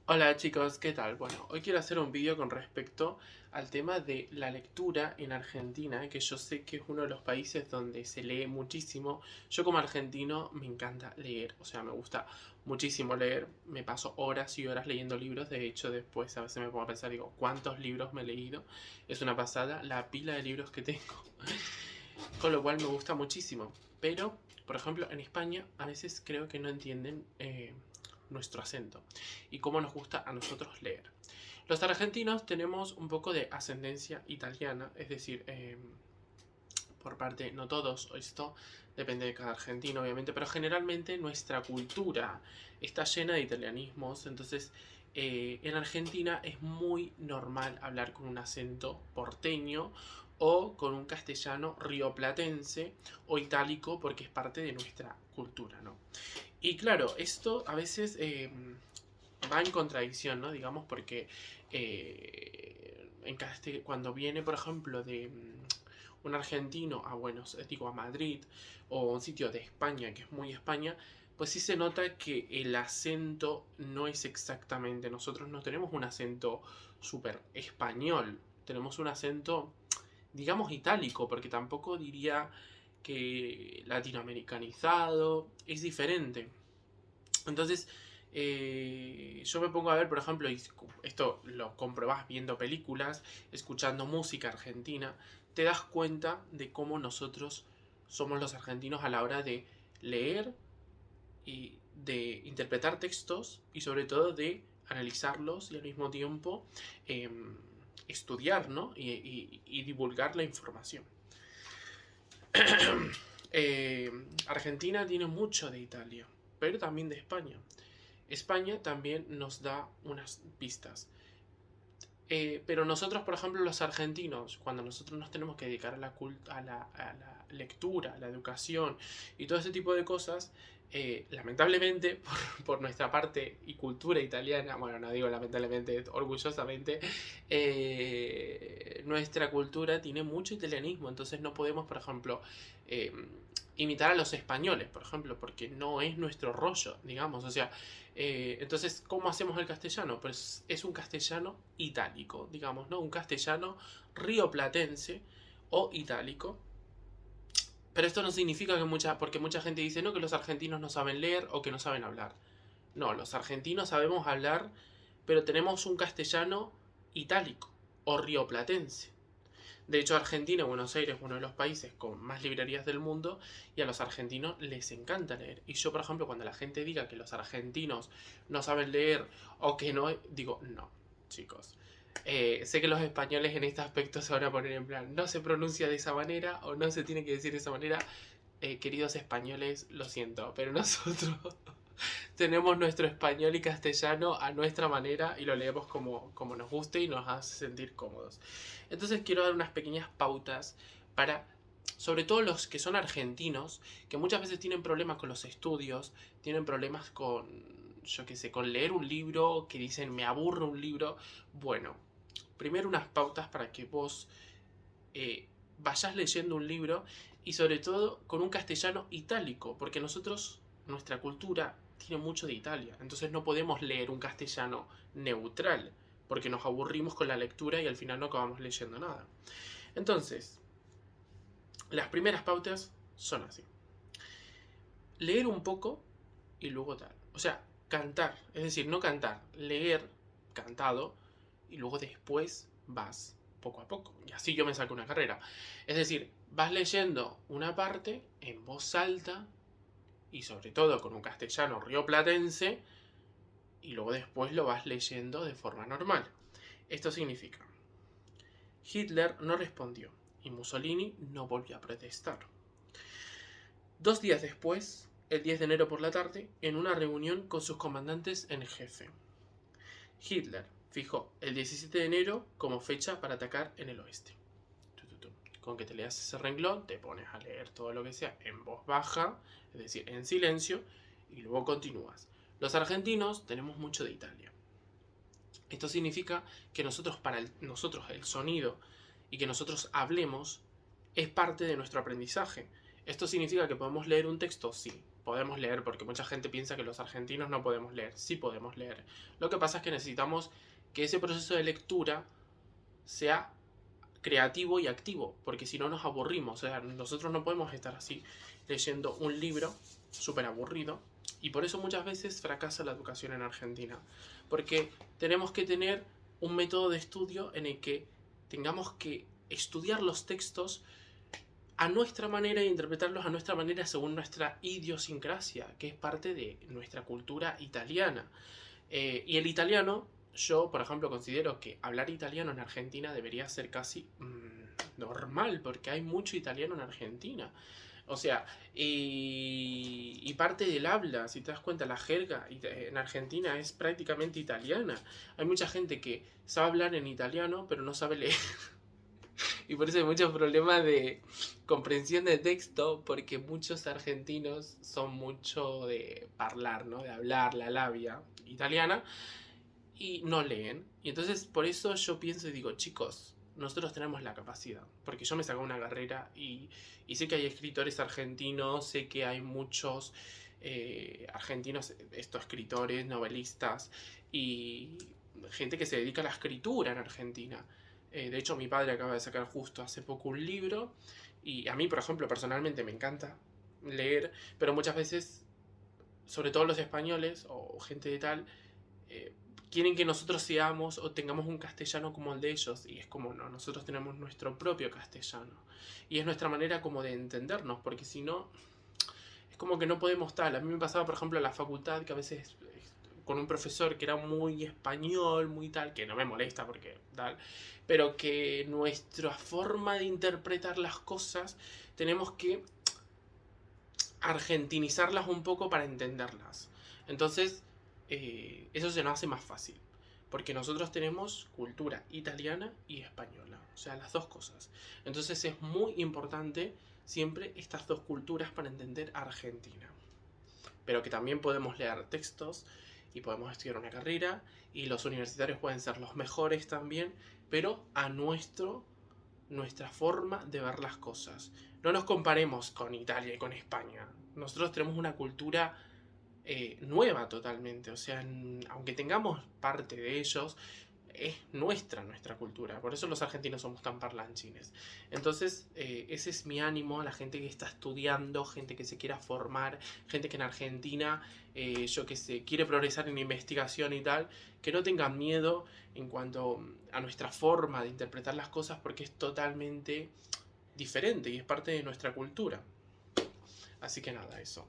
Hola chicos, ¿qué tal? Bueno, hoy quiero hacer un vídeo con respecto al tema de la lectura en Argentina, que yo sé que es uno de los países donde se lee muchísimo. Yo como argentino me encanta leer, o sea, me gusta muchísimo leer. Me paso horas y horas leyendo libros, de hecho después a veces me pongo a pensar, digo, ¿cuántos libros me he leído? Es una pasada la pila de libros que tengo, con lo cual me gusta muchísimo. Pero, por ejemplo, en España a veces creo que no entienden nuestro acento y cómo nos gusta a nosotros leer. Los argentinos tenemos un poco de ascendencia italiana, es decir, por parte, no todos, esto depende de cada argentino obviamente, pero generalmente nuestra cultura está llena de italianismos, entonces en Argentina es muy normal hablar con un acento porteño o con un castellano rioplatense o itálico porque es parte de nuestra cultura, ¿no? Y claro, esto a veces va en contradicción, ¿no? Digamos, porque cuando viene, por ejemplo, de un argentino a digo, a Madrid o a un sitio de España, que es muy España, pues sí se nota que el acento no es exactamente. Nosotros no tenemos un acento súper español, tenemos un acento, digamos, itálico, porque tampoco diría que latinoamericanizado, es diferente. Entonces, yo me pongo a ver, por ejemplo, y esto lo comprobás viendo películas, escuchando música argentina, te das cuenta de cómo nosotros somos los argentinos a la hora de leer y de interpretar textos y sobre todo de analizarlos y al mismo tiempo eh, estudiar, ¿no? Y divulgar la información. Eh, Argentina tiene mucho de Italia, pero también de España. España también nos da unas pistas. Pero nosotros, por ejemplo, los argentinos, cuando nosotros nos tenemos que dedicar a la lectura, a la educación y todo ese tipo de cosas, lamentablemente, por nuestra parte y cultura italiana, bueno, no digo lamentablemente, orgullosamente, nuestra cultura tiene mucho italianismo, entonces no podemos, por ejemplo, eh, imitar a los españoles, por ejemplo, porque no es nuestro rollo, digamos, o sea, entonces, ¿cómo hacemos el castellano? Pues es un castellano itálico, digamos, ¿no? Un castellano rioplatense o itálico. Pero esto no significa porque mucha gente dice, no, que los argentinos no saben leer o que no saben hablar. No, los argentinos sabemos hablar, pero tenemos un castellano itálico o rioplatense. De hecho, Argentina, Buenos Aires, es uno de los países con más librerías del mundo y a los argentinos les encanta leer. Y yo, por ejemplo, cuando la gente diga que los argentinos no saben leer o que no, digo, no, chicos. Sé que los españoles en este aspecto se van a poner en plan, no se pronuncia de esa manera o no se tiene que decir de esa manera. Queridos españoles, lo siento, pero nosotros tenemos nuestro español y castellano a nuestra manera y lo leemos como nos guste y nos hace sentir cómodos. Entonces quiero dar unas pequeñas pautas para, sobre todo los que son argentinos, que muchas veces tienen problemas con los estudios, tienen problemas con, yo qué sé, con leer un libro, que dicen me aburre un libro. Bueno, primero unas pautas para que vos vayas leyendo un libro y sobre todo con un castellano itálico, porque nosotros, nuestra cultura tiene mucho de Italia, entonces no podemos leer un castellano neutral, porque nos aburrimos con la lectura y al final no acabamos leyendo nada. Entonces, las primeras pautas son así. Leer un poco y luego tal. O sea, cantar, es decir, no cantar, leer cantado y luego después vas poco a poco. Y así yo me saco una carrera. Es decir, vas leyendo una parte en voz alta y sobre todo con un castellano rioplatense y luego después lo vas leyendo de forma normal. Esto significa, Hitler no respondió y Mussolini no volvió a protestar. 2 días después, el 10 de enero por la tarde, en una reunión con sus comandantes en jefe, Hitler fijó el 17 de enero como fecha para atacar en el oeste. Con que te leas ese renglón, te pones a leer todo lo que sea en voz baja, es decir, en silencio, y luego continúas. Los argentinos tenemos mucho de Italia. Esto significa que nosotros el sonido y que nosotros hablemos es parte de nuestro aprendizaje. Esto significa que podemos leer un texto, sí, podemos leer, porque mucha gente piensa que los argentinos no podemos leer. Sí podemos leer. Lo que pasa es que necesitamos que ese proceso de lectura sea creativo y activo, porque si no nos aburrimos. O sea, nosotros no podemos estar así leyendo un libro súper aburrido, y por eso muchas veces fracasa la educación en Argentina, porque tenemos que tener un método de estudio en el que tengamos que estudiar los textos a nuestra manera e interpretarlos a nuestra manera según nuestra idiosincrasia, que es parte de nuestra cultura italiana. Y el italiano, yo por ejemplo considero que hablar italiano en Argentina debería ser casi normal, porque hay mucho italiano en Argentina. O sea, y parte del habla, si te das cuenta, la jerga en Argentina es prácticamente italiana. Hay mucha gente que sabe hablar en italiano, pero no sabe leer. Y por eso hay muchos problemas de comprensión de texto, porque muchos argentinos son mucho de hablar, ¿no? De hablar la labia italiana y no leen. Y entonces por eso yo pienso y digo, chicos, nosotros tenemos la capacidad. Porque yo me saco una carrera y sé que hay escritores argentinos, sé que hay muchos argentinos, estos escritores, novelistas y gente que se dedica a la escritura en Argentina. De hecho, mi padre acaba de sacar justo hace poco un libro y a mí, por ejemplo, personalmente me encanta leer, pero muchas veces, sobre todo los españoles o gente de tal, eh, quieren que nosotros seamos o tengamos un castellano como el de ellos, y es como no, nosotros tenemos nuestro propio castellano y es nuestra manera como de entendernos, porque si no es como que no podemos tal. A mí me pasaba por ejemplo en la facultad que a veces con un profesor que era muy español, muy tal, que no me molesta porque tal, pero que nuestra forma de interpretar las cosas tenemos que argentinizarlas un poco para entenderlas. Entonces, eso se nos hace más fácil. Porque nosotros tenemos cultura italiana y española. O sea, las dos cosas. Entonces es muy importante siempre estas dos culturas para entender Argentina. Pero que también podemos leer textos y podemos estudiar una carrera y los universitarios pueden ser los mejores también, pero a nuestra forma de ver las cosas. No nos comparemos con Italia y con España. Nosotros tenemos una cultura nueva totalmente. O sea, aunque tengamos parte de ellos, es nuestra cultura. Por eso los argentinos somos tan parlanchines. Entonces, ese es mi ánimo a la gente que está estudiando, gente que se quiera formar, gente que en Argentina, yo que sé, quiere progresar en investigación y tal, que no tengan miedo en cuanto a nuestra forma de interpretar las cosas, porque es totalmente diferente y es parte de nuestra cultura. Así que nada, eso.